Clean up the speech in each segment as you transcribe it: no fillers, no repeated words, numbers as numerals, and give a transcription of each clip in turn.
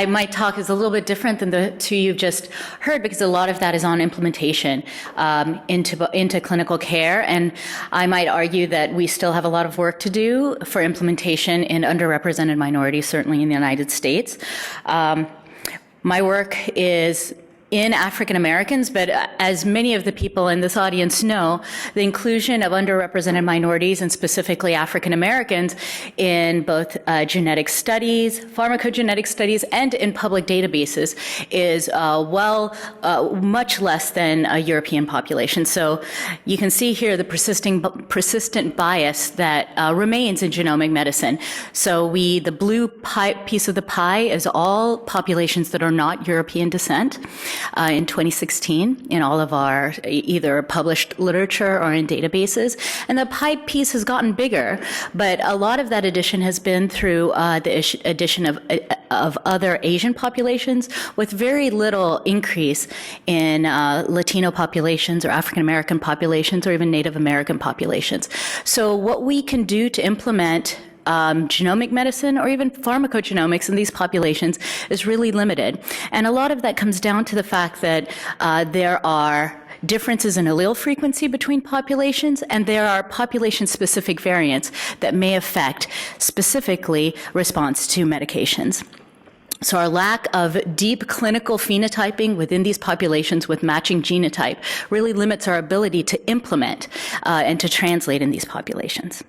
My talk is a little bit different than the two you've just heard because a lot of that is on implementation into clinical care, and I might argue that we still have a lot of work to do for implementation in underrepresented minorities, certainly in the United States. My work is in African Americans, but as many of the people in this audience know, the inclusion of underrepresented minorities and specifically African Americans in both genetic studies, pharmacogenetic studies, and in public databases is much less than a European population. So you can see here the persistent bias that remains in genomic medicine. So the blue piece of the pie is all populations that are not European descent. In 2016 in all of our either published literature or in databases. And the pie piece has gotten bigger, but a lot of that addition has been through the addition of other Asian populations with very little increase in Latino populations or African American populations or even Native American populations. So what we can do to implement genomic medicine or even pharmacogenomics in these populations is really limited. And a lot of that comes down to the fact that there are differences in allele frequency between populations, and there are population-specific variants that may affect specifically response to medications. So our lack of deep clinical phenotyping within these populations with matching genotype really limits our ability to implement and to translate in these populations.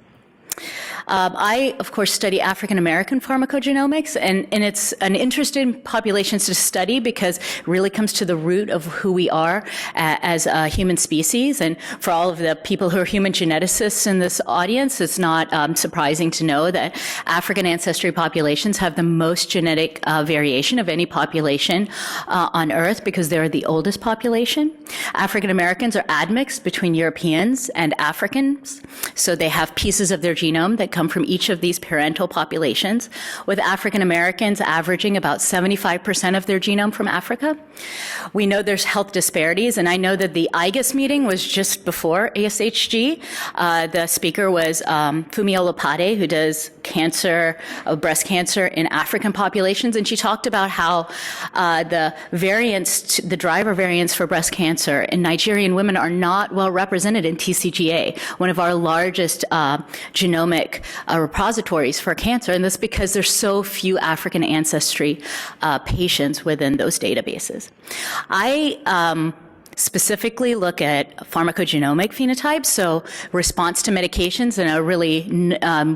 I, of course, study African American pharmacogenomics, and it's an interesting population to study because it really comes to the root of who we are as a human species. And for all of the people who are human geneticists in this audience, it's not surprising to know that African ancestry populations have the most genetic variation of any population on Earth because they're the oldest population. African Americans are admixed between Europeans and Africans, so they have pieces of their genome that come from each of these parental populations, with African Americans averaging about 75% of their genome from Africa. We know there's health disparities, and I know that the IGUS meeting was just before ASHG. The speaker was Fumio Lopate, who does breast cancer in African populations, and she talked about how the driver variants for breast cancer in Nigerian women are not well represented in TCGA, one of our largest genomic repositories for cancer, and that's because there's so few African ancestry patients within those databases. I specifically look at pharmacogenomic phenotypes, so response to medications, and a really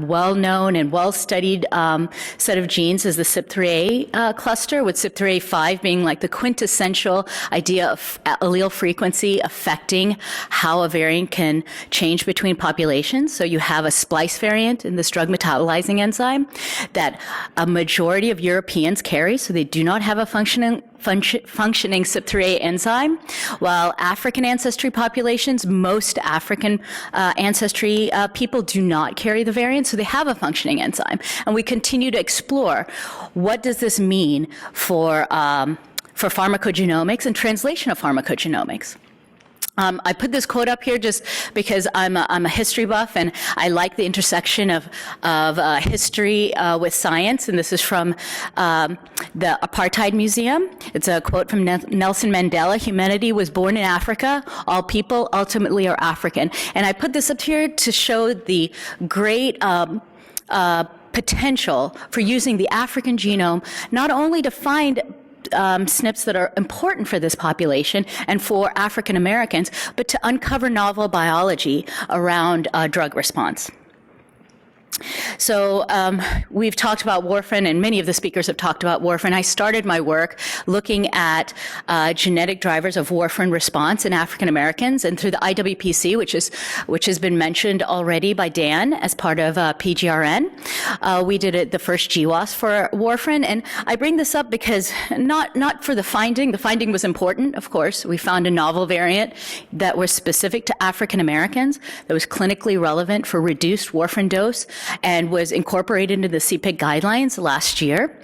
well-known and well-studied set of genes is the CYP3A cluster, with CYP3A5 being like the quintessential idea of allele frequency affecting how a variant can change between populations. So you have a splice variant in this drug metabolizing enzyme that a majority of Europeans carry, so they do not have a functioning CYP3A enzyme, while African ancestry populations, most African ancestry people do not carry the variant, so they have a functioning enzyme. And we continue to explore what does this mean for pharmacogenomics and translation of pharmacogenomics. I put this quote up here just because I'm a history buff and I like the intersection of history with science, and this is from the Apartheid Museum. It's a quote from Nelson Mandela: "Humanity was born in Africa. All people ultimately are African." And I put this up here to show the great potential for using the African genome not only to find SNPs that are important for this population and for African Americans, but to uncover novel biology around drug response. So we've talked about warfarin, and many of the speakers have talked about warfarin. I started my work looking at genetic drivers of warfarin response in African Americans, and through the IWPC, which has been mentioned already by Dan as part of PGRN. We did the first GWAS for warfarin, and I bring this up because not for the finding. The finding was important, of course. We found a novel variant that was specific to African Americans, that was clinically relevant for reduced warfarin dose, and was incorporated into the CPIC guidelines last year.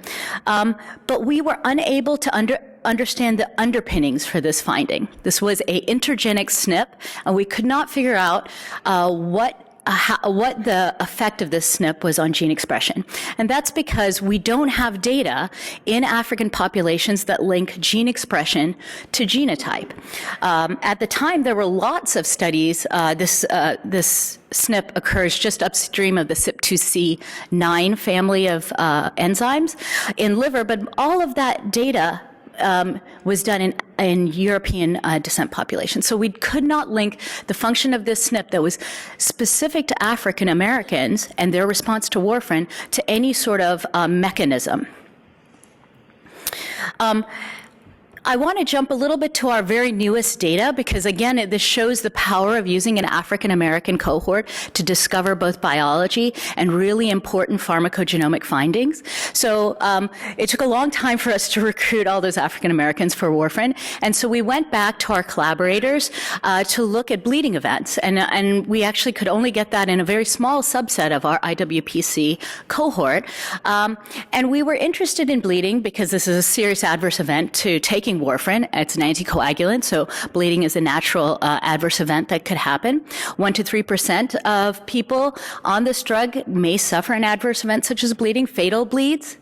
But we were unable to understand the underpinnings for this finding. This was an intergenic SNP, and we could not figure out what what the effect of this SNP was on gene expression. And that's because we don't have data in African populations that link gene expression to genotype. At the time, there were lots of studies. This SNP occurs just upstream of the CYP2C9 family of enzymes in liver, but all of that data was done in European descent populations. So we could not link the function of this SNP that was specific to African Americans and their response to warfarin to any sort of mechanism. I want to jump a little bit to our very newest data because, again, this shows the power of using an African-American cohort to discover both biology and really important pharmacogenomic findings. So it took a long time for us to recruit all those African-Americans for warfarin, and so we went back to our collaborators to look at bleeding events, and we actually could only get that in a very small subset of our IWPC cohort. And we were interested in bleeding because this is a serious adverse event to taking warfarin. It's an anticoagulant, so bleeding is a natural adverse event that could happen. 1 to 3% of people on this drug may suffer an adverse event such as bleeding, fatal bleeds.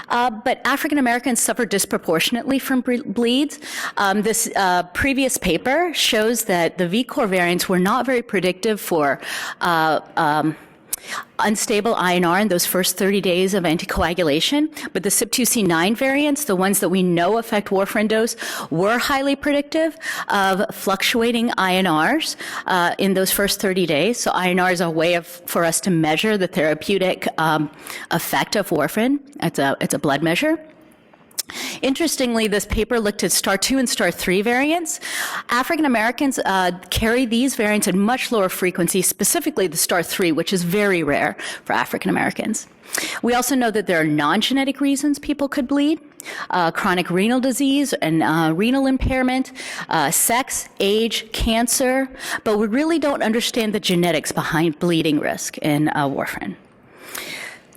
But African Americans suffer disproportionately from bleeds. This previous paper shows that the VCOR variants were not very predictive for unstable INR in those first 30 days of anticoagulation, but the CYP2C9 variants, the ones that we know affect warfarin dose, were highly predictive of fluctuating INRs in those first 30 days. So INR is a way for us to measure the therapeutic effect of warfarin. It's a blood measure. Interestingly, this paper looked at star 2 and star 3 variants. African Americans carry these variants at much lower frequency, specifically the star 3, which is very rare for African Americans. We also know that there are non-genetic reasons people could bleed, chronic renal disease and renal impairment, sex, age, cancer, but we really don't understand the genetics behind bleeding risk in warfarin.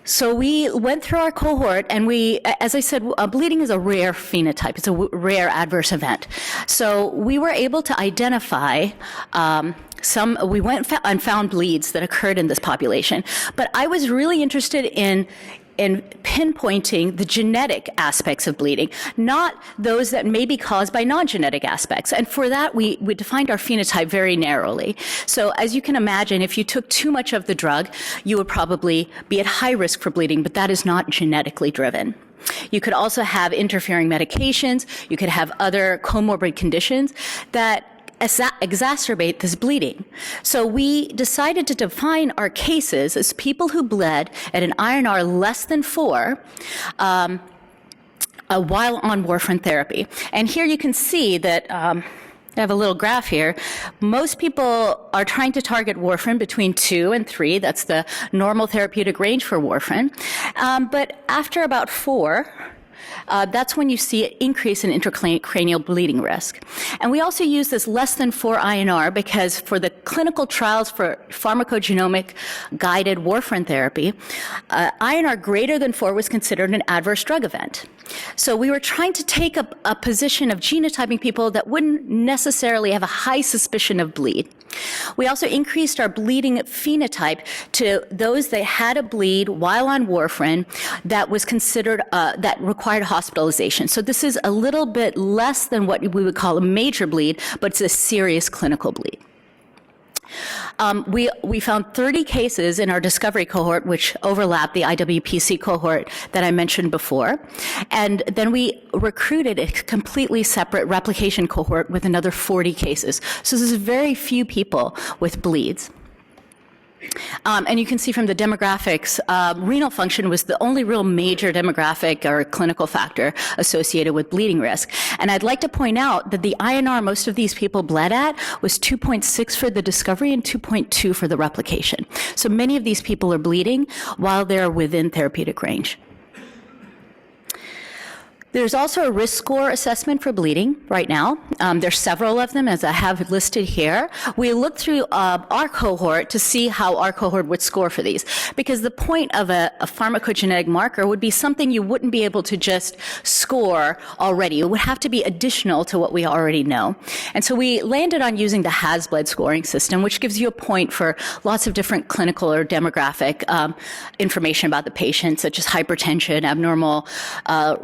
So we went through our cohort, and we, as I said, bleeding is a rare phenotype. It's a rare adverse event. So we were able to identify we went and found bleeds that occurred in this population. But I was really interested in pinpointing the genetic aspects of bleeding, not those that may be caused by non-genetic aspects. And for that, we defined our phenotype very narrowly. So as you can imagine, if you took too much of the drug, you would probably be at high risk for bleeding, but that is not genetically driven. You could also have interfering medications. You could have other comorbid conditions that exacerbate this bleeding. So we decided to define our cases as people who bled at an INR less than 4 while on warfarin therapy. And here you can see that I have a little graph here. Most people are trying to target warfarin between 2 and 3. That's the normal therapeutic range for warfarin. But after about 4, that's when you see an increase in intracranial bleeding risk. And we also use this less than 4 INR because for the clinical trials for pharmacogenomic guided warfarin therapy, INR greater than 4 was considered an adverse drug event. So we were trying to take a position of genotyping people that wouldn't necessarily have a high suspicion of bleed. We also increased our bleeding phenotype to those that had a bleed while on warfarin that was considered, that required hospitalization. So this is a little bit less than what we would call a major bleed, but it's a serious clinical bleed. We found 30 cases in our discovery cohort, which overlapped the IWPC cohort that I mentioned before. And then we recruited a completely separate replication cohort with another 40 cases. So this is very few people with bleeds. And you can see from the demographics, renal function was the only real major demographic or clinical factor associated with bleeding risk. And I'd like to point out that the INR most of these people bled at was 2.6 for the discovery and 2.2 for the replication. So many of these people are bleeding while they're within therapeutic range. There's also a risk score assessment for bleeding right now. There's several of them, as I have listed here. We looked through our cohort to see how our cohort would score for these, because the point of a pharmacogenetic marker would be something you wouldn't be able to just score already. It would have to be additional to what we already know. And so we landed on using the HAS-BLED scoring system, which gives you a point for lots of different clinical or demographic information about the patient, such as hypertension, abnormal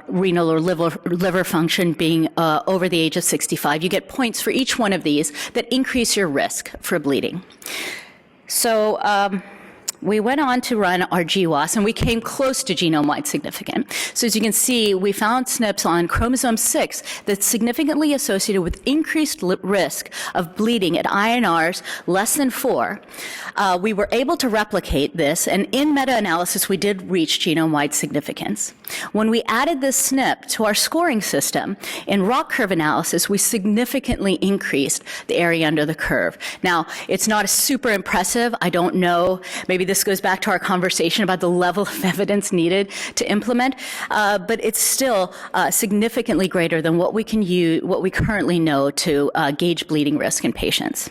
renal or liver function being over the age of 65. You get points for each one of these that increase your risk for bleeding. So we went on to run our GWAS, and we came close to genome-wide significant. So as you can see, we found SNPs on chromosome 6 that's significantly associated with increased risk of bleeding at INRs less than 4. We were able to replicate this, and in meta-analysis, we did reach genome-wide significance. When we added this SNP to our scoring system, in ROC curve analysis, we significantly increased the area under the curve. Now, it's not super impressive. I don't know. Maybe this goes back to our conversation about the level of evidence needed to implement, but it's still significantly greater than what we can use, what we currently know to gauge bleeding risk in patients.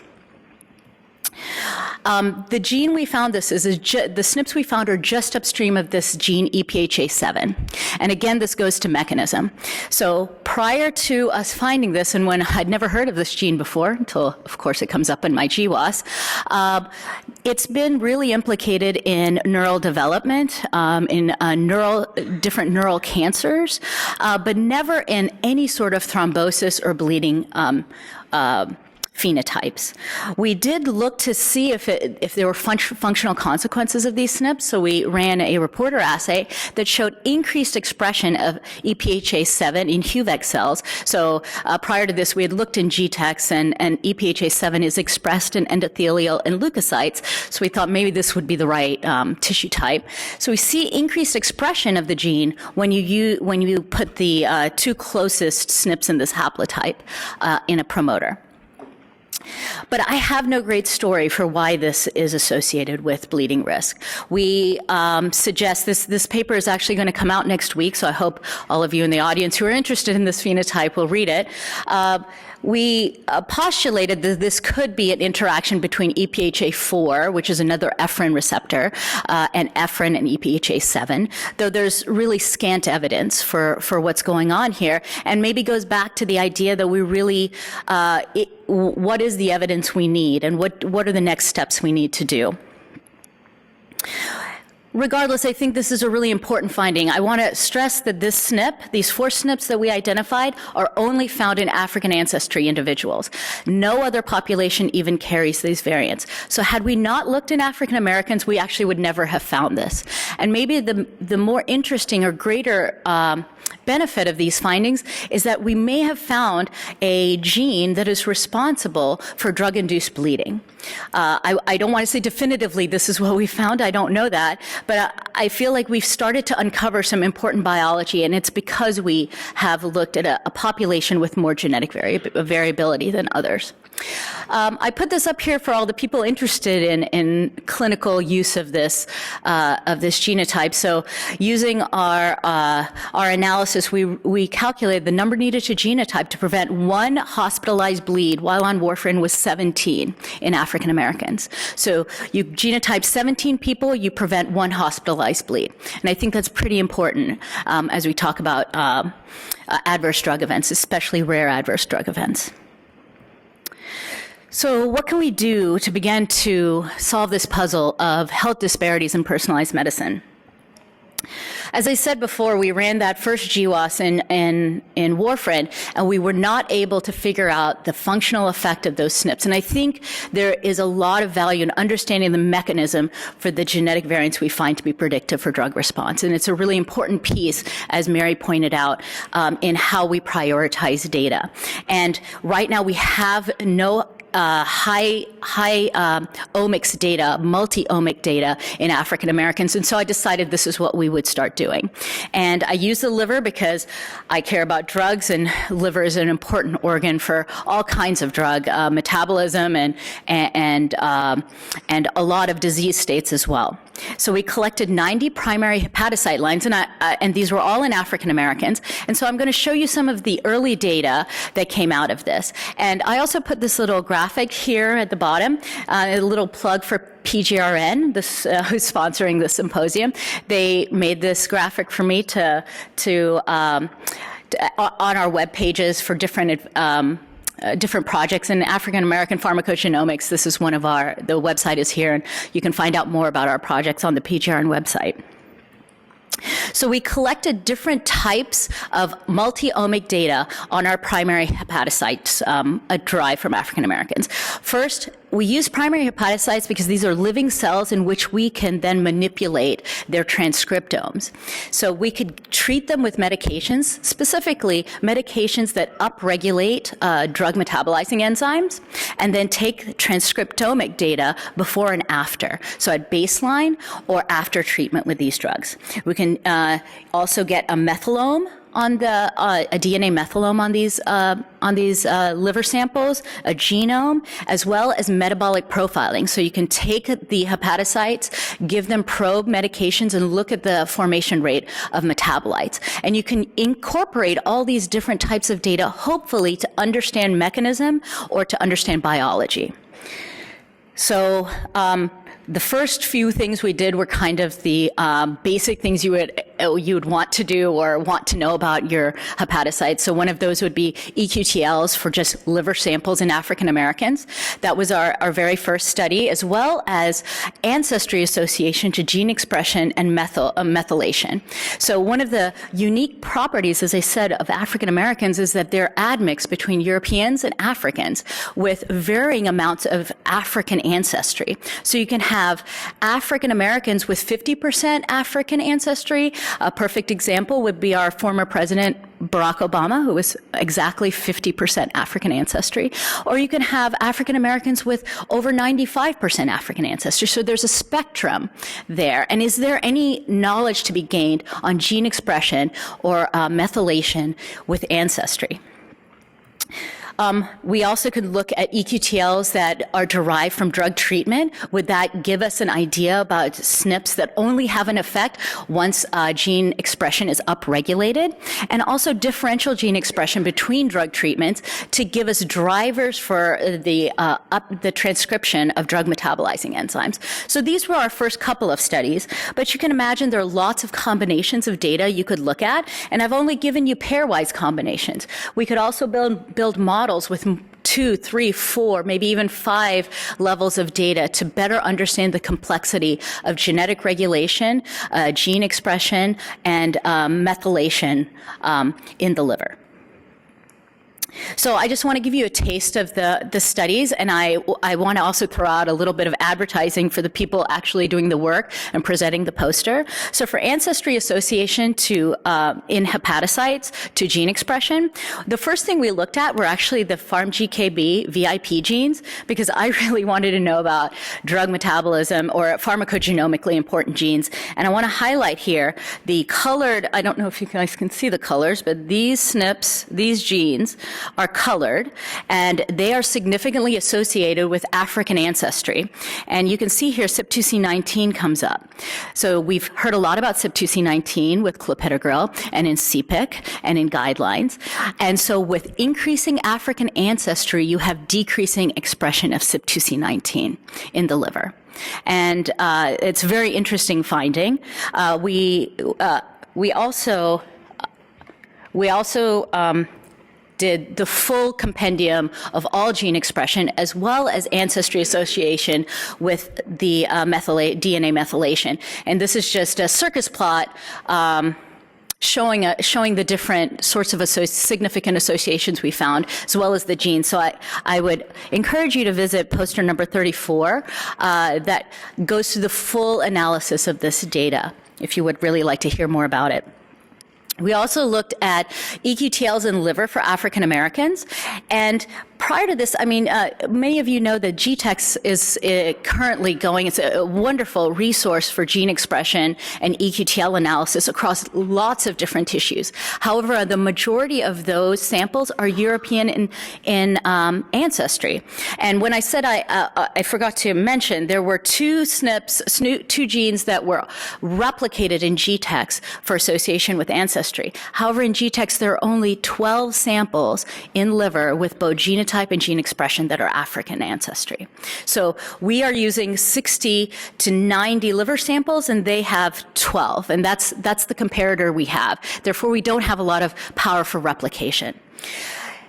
The gene we found the SNPs we found are just upstream of this gene EPHA7. And again, this goes to mechanism. So prior to us finding this, and when I'd never heard of this gene before, until of course it comes up in my GWAS, it's been really implicated in neural development, in different neural cancers, but never in any sort of thrombosis or bleeding phenotypes. We did look to see if there were functional consequences of these SNPs, so we ran a reporter assay that showed increased expression of EPHA7 in HUVEC cells. So prior to this, we had looked in GTEx, and EPHA7 is expressed in endothelial and leukocytes, so we thought maybe this would be the right tissue type. So we see increased expression of the gene when you put the two closest SNPs in this haplotype in a promoter. But I have no great story for why this is associated with bleeding risk. We suggest this paper is actually going to come out next week, so I hope all of you in the audience who are interested in this phenotype will read it. We postulated that this could be an interaction between EPHA4, which is another ephrin receptor, and ephrin and EPHA7, though there's really scant evidence for what's going on here, and maybe goes back to the idea that we really, what is the evidence we need, and what are the next steps we need to do? Regardless, I think this is a really important finding. I want to stress that this SNP, these 4 SNPs that we identified, are only found in African ancestry individuals. No other population even carries these variants. So had we not looked in African Americans, we actually would never have found this. And maybe the more interesting or greater benefit of these findings is that we may have found a gene that is responsible for drug-induced bleeding. I don't want to say definitively this is what we found, I don't know that, but I feel like we've started to uncover some important biology, and it's because we have looked at a population with more genetic variability than others. I put this up here for all the people interested in clinical use of this genotype. So using our analysis, we calculated the number needed to genotype to prevent 1 hospitalized bleed while on warfarin was 17 in African Americans. So you genotype 17 people, you prevent 1 hospitalized bleed. And I think that's pretty important as we talk about adverse drug events, especially rare adverse drug events. So what can we do to begin to solve this puzzle of health disparities in personalized medicine? As I said before, we ran that first GWAS in warfarin, and we were not able to figure out the functional effect of those SNPs. And I think there is a lot of value in understanding the mechanism for the genetic variants we find to be predictive for drug response. And it's a really important piece, as Mary pointed out, in how we prioritize data. And right now we have no high omics data, multi-omic data in African Americans, and so I decided this is what we would start doing. And I use the liver because I care about drugs, and liver is an important organ for all kinds of drug metabolism and a lot of disease states as well. So we collected 90 primary hepatocyte lines, and these were all in African Americans. And so I'm going to show you some of the early data that came out of this. And I also put this little graphic here at the bottom, a little plug for PGRN, who's sponsoring the symposium. They made this graphic for me to on our web pages for different projects in African American Pharmacogenomics. This is one of the website is here, and you can find out more about our projects on the PGRN website. So we collected different types of multiomic data on our primary hepatocytes derived from African Americans. First, we use primary hepatocytes because these are living cells in which we can then manipulate their transcriptomes. So we could treat them with medications, specifically medications that upregulate drug metabolizing enzymes, and then take transcriptomic data before and after, so at baseline or after treatment with these drugs. We can also get a methylome on a DNA methylome on these liver samples, a genome, as well as metabolic profiling. So you can take the hepatocytes, give them probe medications, and look at the formation rate of metabolites. And you can incorporate all these different types of data, hopefully to understand mechanism or to understand biology. So the first few things we did were kind of the basic things you would want to do or want to know about your hepatocytes. So one of those would be EQTLs for just liver samples in African Americans. That was our very first study, as well as ancestry association to gene expression and methylation. So one of the unique properties, as I said, of African Americans is that they're admixed between Europeans and Africans with varying amounts of African ancestry. So you can have African Americans with 50% African ancestry. A perfect example would be our former president, Barack Obama, who was exactly 50% African ancestry. Or you can have African Americans with over 95% African ancestry. So there's a spectrum there. And is there any knowledge to be gained on gene expression or methylation with ancestry? We also could look at EQTLs that are derived from drug treatment. Would that give us an idea about SNPs that only have an effect once gene expression is upregulated? And also differential gene expression between drug treatments to give us drivers for the transcription of drug metabolizing enzymes. So these were our first couple of studies, but you can imagine there are lots of combinations of data you could look at, and I've only given you pairwise combinations. We could also build models with 2, 3, 4, maybe even 5 levels of data to better understand the complexity of genetic regulation, gene expression, and methylation in the liver. So I just want to give you a taste of the studies, and I want to also throw out a little bit of advertising for the people actually doing the work and presenting the poster. So for ancestry association in hepatocytes to gene expression, the first thing we looked at were actually the PharmGKB VIP genes, because I really wanted to know about drug metabolism or pharmacogenomically important genes. And I want to highlight here the colored, I don't know if you guys can see the colors, but these SNPs, these genes, are colored, and they are significantly associated with African ancestry. And you can see here CYP2C19 comes up. So we've heard a lot about CYP2C19 with clopidogrel and in CPIC and in guidelines. And so with increasing African ancestry, you have decreasing expression of CYP2C19 in the liver. And it's a very interesting finding. We also did the full compendium of all gene expression as well as ancestry association with the DNA methylation. And this is just a circus plot showing the different sorts of significant associations we found, as well as the genes. So I would encourage you to visit poster number 34 that goes through the full analysis of this data, if you would really like to hear more about it. We also looked at EQTLs in liver for African Americans, and prior to this, I mean, many of you know that GTEx is currently going, it's a wonderful resource for gene expression and EQTL analysis across lots of different tissues. However, the majority of those samples are European in ancestry. And when I said I forgot to mention, there were two SNPs, two genes that were replicated in GTEx for association with ancestry. However, in GTEx, there are only 12 samples in liver with both genotype and gene expression that are African ancestry. So we are using 60 to 90 liver samples, and they have 12, and that's the comparator we have. Therefore, we don't have a lot of power for replication.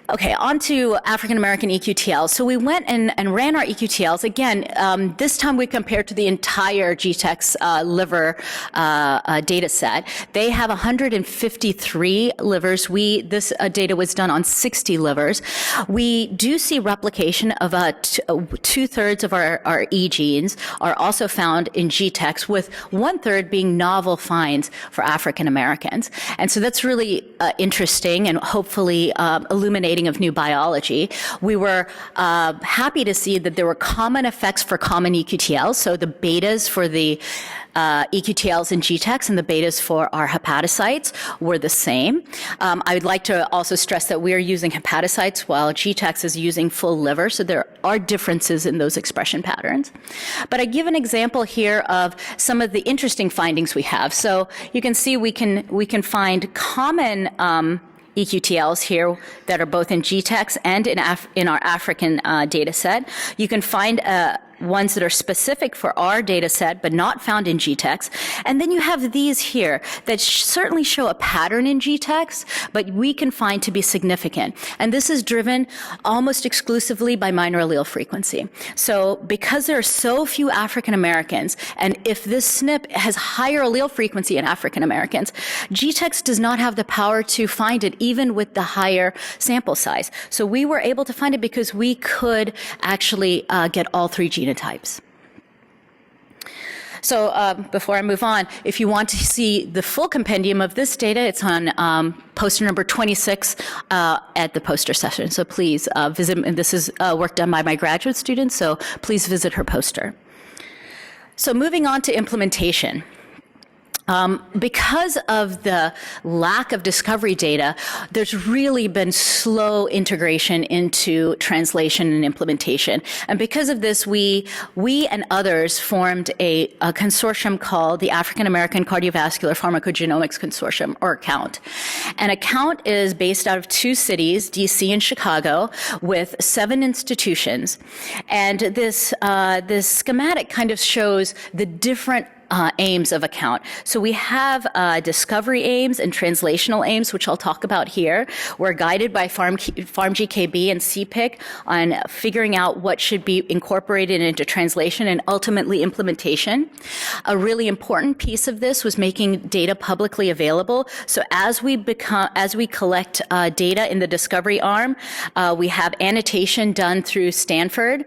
Okay, on to African-American EQTLs. So we went and ran our EQTLs. Again, this time we compared to the entire GTEx liver data set. They have 153 livers. This data was done on 60 livers. We do see replication of two-thirds of our E genes are also found in GTEx, with one-third being novel finds for African-Americans. And so that's really interesting and hopefully illuminating of new biology. We were happy to see that there were common effects for common EQTLs, so the betas for the EQTLs in GTEx and the betas for our hepatocytes were the same. I would like to also stress that we are using hepatocytes while GTEx is using full liver, so there are differences in those expression patterns. But I give an example here of some of the interesting findings we have. So you can see we can find common EQTLs here that are both in GTEx and in our African data set. You can find ones that are specific for our data set but not found in GTEx. And then you have these here that certainly show a pattern in GTEx, but we can find to be significant. And this is driven almost exclusively by minor allele frequency. So because there are so few African Americans, and if this SNP has higher allele frequency in African Americans, GTEx does not have the power to find it even with the higher sample size. So we were able to find it because we could actually get all three genotypes. So before I move on, if you want to see the full compendium of this data, it's on poster number 26 at the poster session. So please visit, and this is work done by my graduate students, so please visit her poster. So moving on to implementation. Because of the lack of discovery data, there's really been slow integration into translation and implementation. And because of this, we and others formed a consortium called the African American Cardiovascular Pharmacogenomics Consortium, or ACCOUNT. And ACCOUNT is based out of two cities, DC and Chicago, with 7 institutions. And this schematic kind of shows the different aims of ACCOUNT. So we have discovery aims and translational aims, which I'll talk about here. We're guided by PharmGKB and CPIC on figuring out what should be incorporated into translation and ultimately implementation. A really important piece of this was making data publicly available. So as we collect data in the discovery arm, we have annotation done through Stanford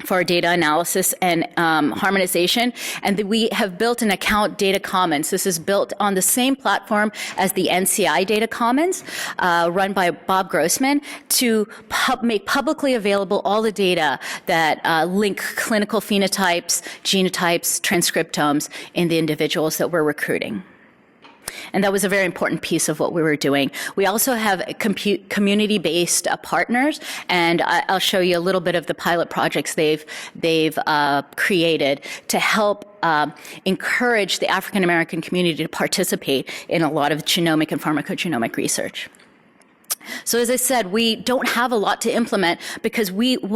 for our data analysis and harmonization, and we have built an ACCOUNT data commons. This is built on the same platform as the NCI data commons, run by Bob Grossman, to make publicly available all the data that link clinical phenotypes, genotypes, transcriptomes in the individuals that we're recruiting. And that was a very important piece of what we were doing. We also have community-based partners, and I'll show you a little bit of the pilot projects they've created to help encourage the African American community to participate in a lot of genomic and pharmacogenomic research. So as I said, we don't have a lot to implement because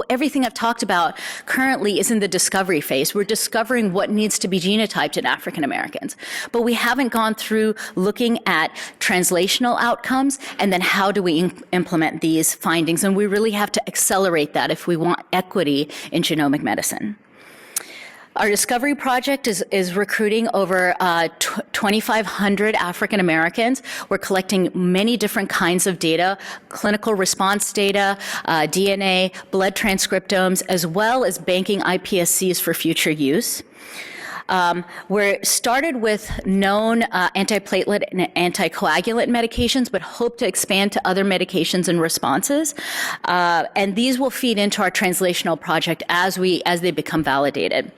everything I've talked about currently is in the discovery phase. We're discovering what needs to be genotyped in African Americans. But we haven't gone through looking at translational outcomes and then how do we implement these findings. And we really have to accelerate that if we want equity in genomic medicine. Our discovery project is recruiting over 2,500 African Americans. We're collecting many different kinds of data, clinical response data, DNA, blood transcriptomes, as well as banking iPSCs for future use. We're started with known antiplatelet and anticoagulant medications, but hope to expand to other medications and responses. And these will feed into our translational project as they become validated.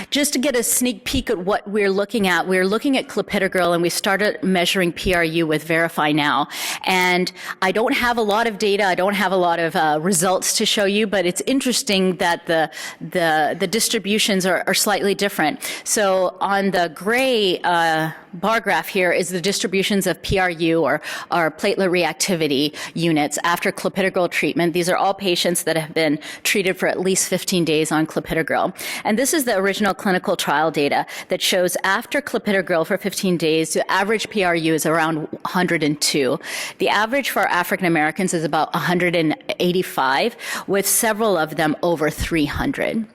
Just to get a sneak peek at what we're looking at clopidogrel, and we started measuring PRU with Verify Now. And I don't have a lot of data, I don't have a lot of results to show you, but it's interesting that the distributions are slightly different. So on the gray bar graph here is the distributions of PRU, or platelet reactivity units, after clopidogrel treatment. These are all patients that have been treated for at least 15 days on clopidogrel. And this is the original clinical trial data that shows after clopidogrel for 15 days, the average PRU is around 102. The average for African Americans is about 185, with several of them over 300.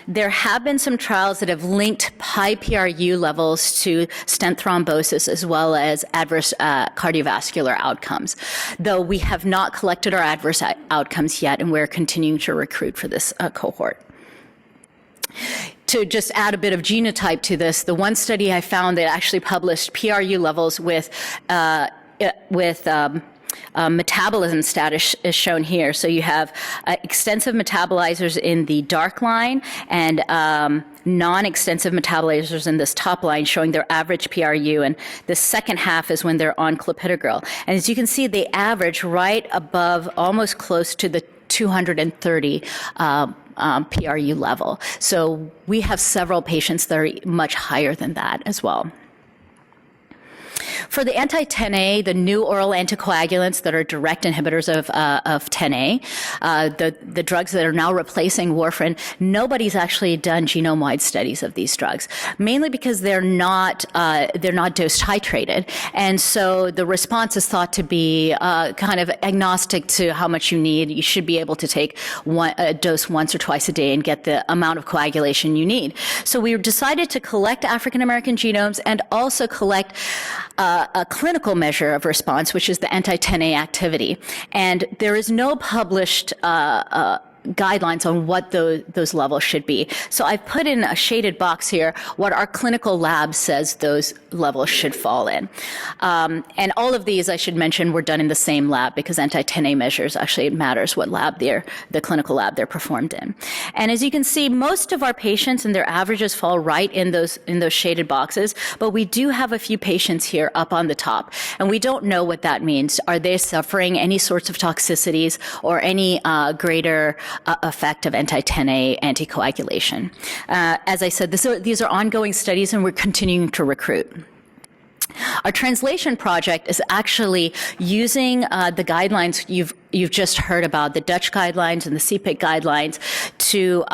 There have been some trials that have linked high PRU levels to stent thrombosis as well as adverse cardiovascular outcomes, though we have not collected our adverse outcomes yet, and we're continuing to recruit for this cohort. To just add a bit of genotype to this, the one study I found that actually published PRU levels with metabolism status is shown here. So you have extensive metabolizers in the dark line and non-extensive metabolizers in this top line, showing their average PRU, and the second half is when they're on clopidogrel. And as you can see, they average right above, almost close to the 230 PRU level. So we have several patients that are much higher than that as well. For the anti-10A, the new oral anticoagulants that are direct inhibitors of 10A, the drugs that are now replacing warfarin, nobody's actually done genome-wide studies of these drugs, mainly because they're not dose titrated, and so the response is thought to be kind of agnostic to how much you need. You should be able to take a dose once or twice a day and get the amount of coagulation you need. So we decided to collect African American genomes and also collect a clinical measure of response, which is the anti-10A activity. And there is no published guidelines on what those levels should be. So I've put in a shaded box here what our clinical lab says those levels should fall in. And all of these, I should mention, were done in the same lab, because anti-10A measures, actually it matters what lab the clinical lab they're performed in. And as you can see, most of our patients and their averages fall right in those shaded boxes, but we do have a few patients here up on the top, and we don't know what that means. Are they suffering any sorts of toxicities or any greater effect of anti-10A anticoagulation? As I said, these are ongoing studies, and we're continuing to recruit. Our translation project is actually using the guidelines you've just heard about, the Dutch guidelines and the CPIC guidelines, to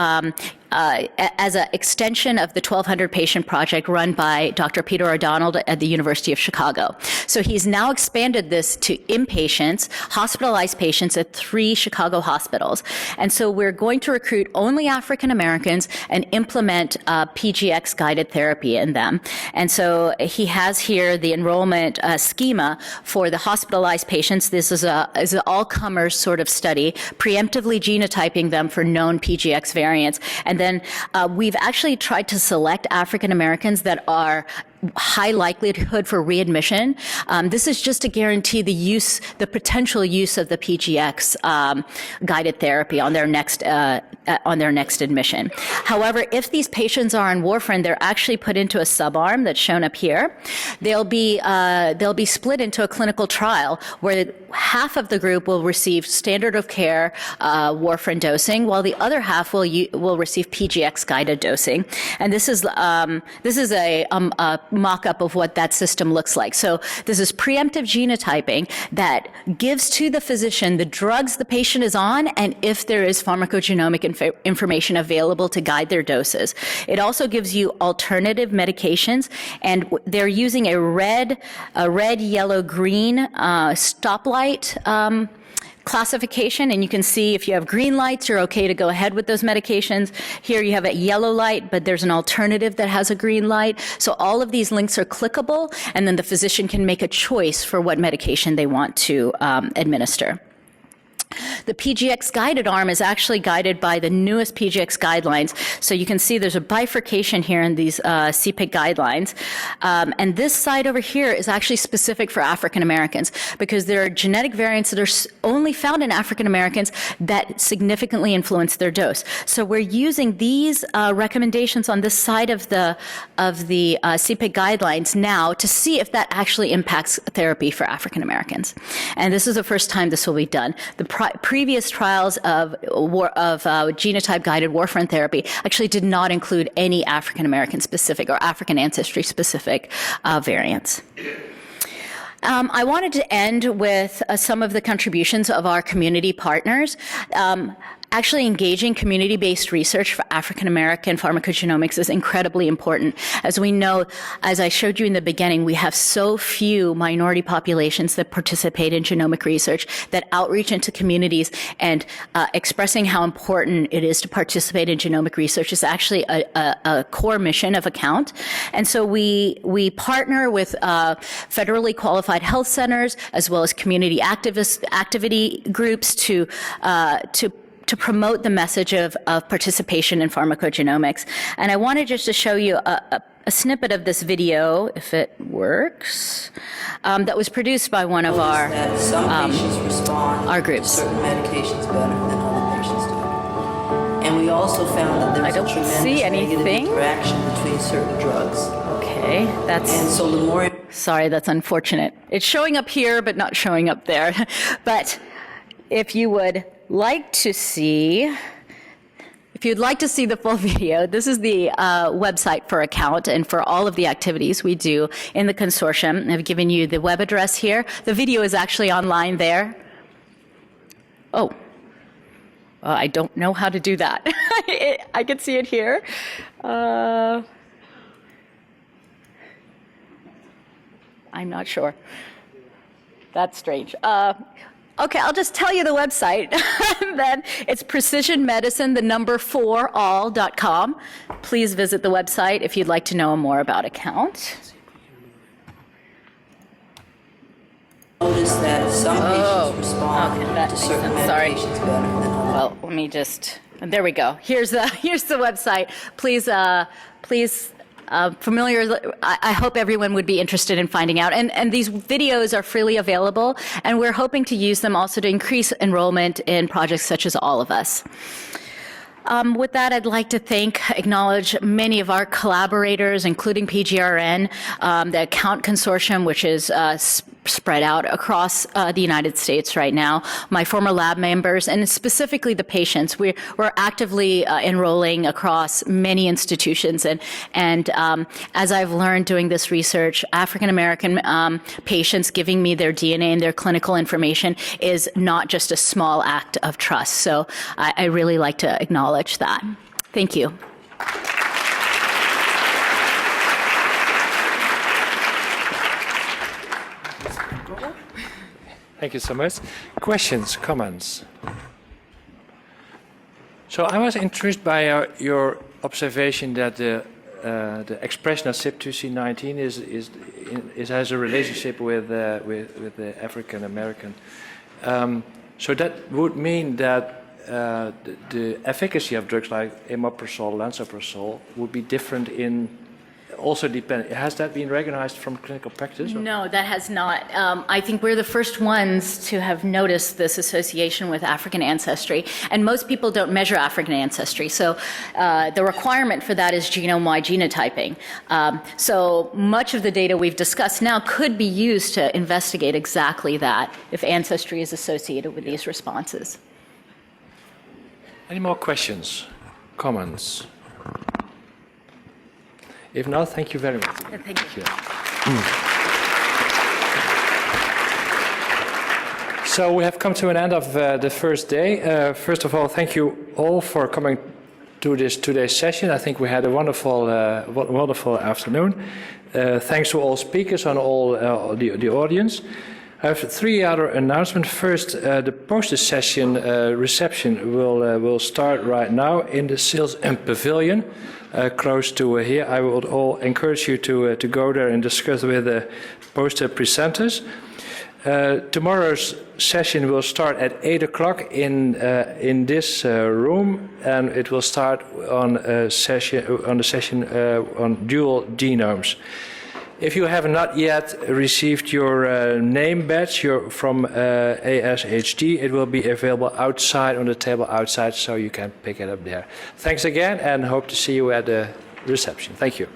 as an extension of the 1,200 patient project run by Dr. Peter O'Donnell at the University of Chicago. So he's now expanded this to inpatients, hospitalized patients at 3 Chicago hospitals. And so we're going to recruit only African Americans and implement PGX guided therapy in them. And so he has here the enrollment schema for the hospitalized patients. This is an all-comers sort of study, preemptively genotyping them for known PGX variants. And then we've actually tried to select African Americans that are high likelihood for readmission. This is just to guarantee the potential use of the PGX guided therapy on their next admission. However, if these patients are on warfarin, they're actually put into a subarm that's shown up here. They'll be split into a clinical trial where half of the group will receive standard of care warfarin dosing, while the other half will receive PGX guided dosing. And this is a mock-up of what that system looks like. So this is preemptive genotyping that gives to the physician the drugs the patient is on, and if there is pharmacogenomic information available to guide their doses. It also gives you alternative medications, and they're using a red, yellow, green stoplight classification, and you can see if you have green lights, you're okay to go ahead with those medications. Here you have a yellow light, but there's an alternative that has a green light. So all of these links are clickable, and then the physician can make a choice for what medication they want to administer. The PGX guided arm is actually guided by the newest PGX guidelines. So you can see there's a bifurcation here in these CPIC guidelines. And this side over here is actually specific for African Americans because there are genetic variants that are only found in African Americans that significantly influence their dose. So we're using these recommendations on this side of the CPIC guidelines now to see if that actually impacts therapy for African Americans. And this is the first time this will be done. The previous trials of genotype-guided warfarin therapy actually did not include any African American specific or African ancestry specific variants. I wanted to end with some of the contributions of our community partners. Actually engaging community-based research for African American pharmacogenomics is incredibly important. As we know, as I showed you in the beginning, we have so few minority populations that participate in genomic research that outreach into communities and expressing how important it is to participate in genomic research is actually a core mission of Account. And so we partner with federally qualified health centers as well as community activity groups to promote the message of participation in pharmacogenomics. And I wanted just to show you a snippet of this video, if it works, that was produced by one of our groups. Certain medications better than other patients do. And we also found that there was a tremendous negative interaction between certain drugs. Okay, and so the more... Sorry, that's unfortunate. It's showing up here, but not showing up there. But if you would like to see, if you'd like to see the full video, this is the website for Account and for all of the activities we do in the consortium. I've given you the web address here. The video is actually online there. Oh, I don't know how to do that. I can see it here. I'm not sure. That's strange. Okay, I'll just tell you the website. Then it's precisionmedicine4all.com. Please visit the website if you'd like to know more about Account. Notice that some patients respond to certain medications better than others. Well, let me just. There we go. Here's the website. Please. I hope everyone would be interested in finding out. And these videos are freely available, and we're hoping to use them also to increase enrollment in projects such as All of Us. With that, I'd like to acknowledge many of our collaborators, including PGRN, the Account Consortium, which is spread out across the United States right now, my former lab members, and specifically the patients. We're actively enrolling across many institutions, and as I've learned doing this research, African American patients giving me their DNA and their clinical information is not just a small act of trust. So I really like to acknowledge that. Thank you. Thank you so much. Questions, comments? So I was intrigued by your observation that the expression of CYP2C19 has a relationship with the African American. So that would mean that the efficacy of drugs like imoprazole, lansoprazole would be different in. Also depend. Has that been recognized from clinical practice? Or? No, that has not. I think we're the first ones to have noticed this association with African ancestry, and most people don't measure African ancestry. So the requirement for that is genome-wide genotyping. So much of the data we've discussed now could be used to investigate exactly that, if ancestry is associated with these responses. Any more questions, comments? If not, thank you very much. Thank you. So we have come to an end of the first day. First of all, thank you all for coming to today's session. I think we had a wonderful afternoon. Thanks to all speakers and all the audience. I have three other announcements. First, the poster session reception will start right now in the Sales and Pavilion, close to here. I would all encourage you to go there and discuss with the poster presenters. Tomorrow's session will start at 8 o'clock in this room, and it will start on the session on dual genomes. If you have not yet received your name badge from ASHD, it will be available outside on the table outside, so you can pick it up there. Thanks again, and hope to see you at the reception. Thank you.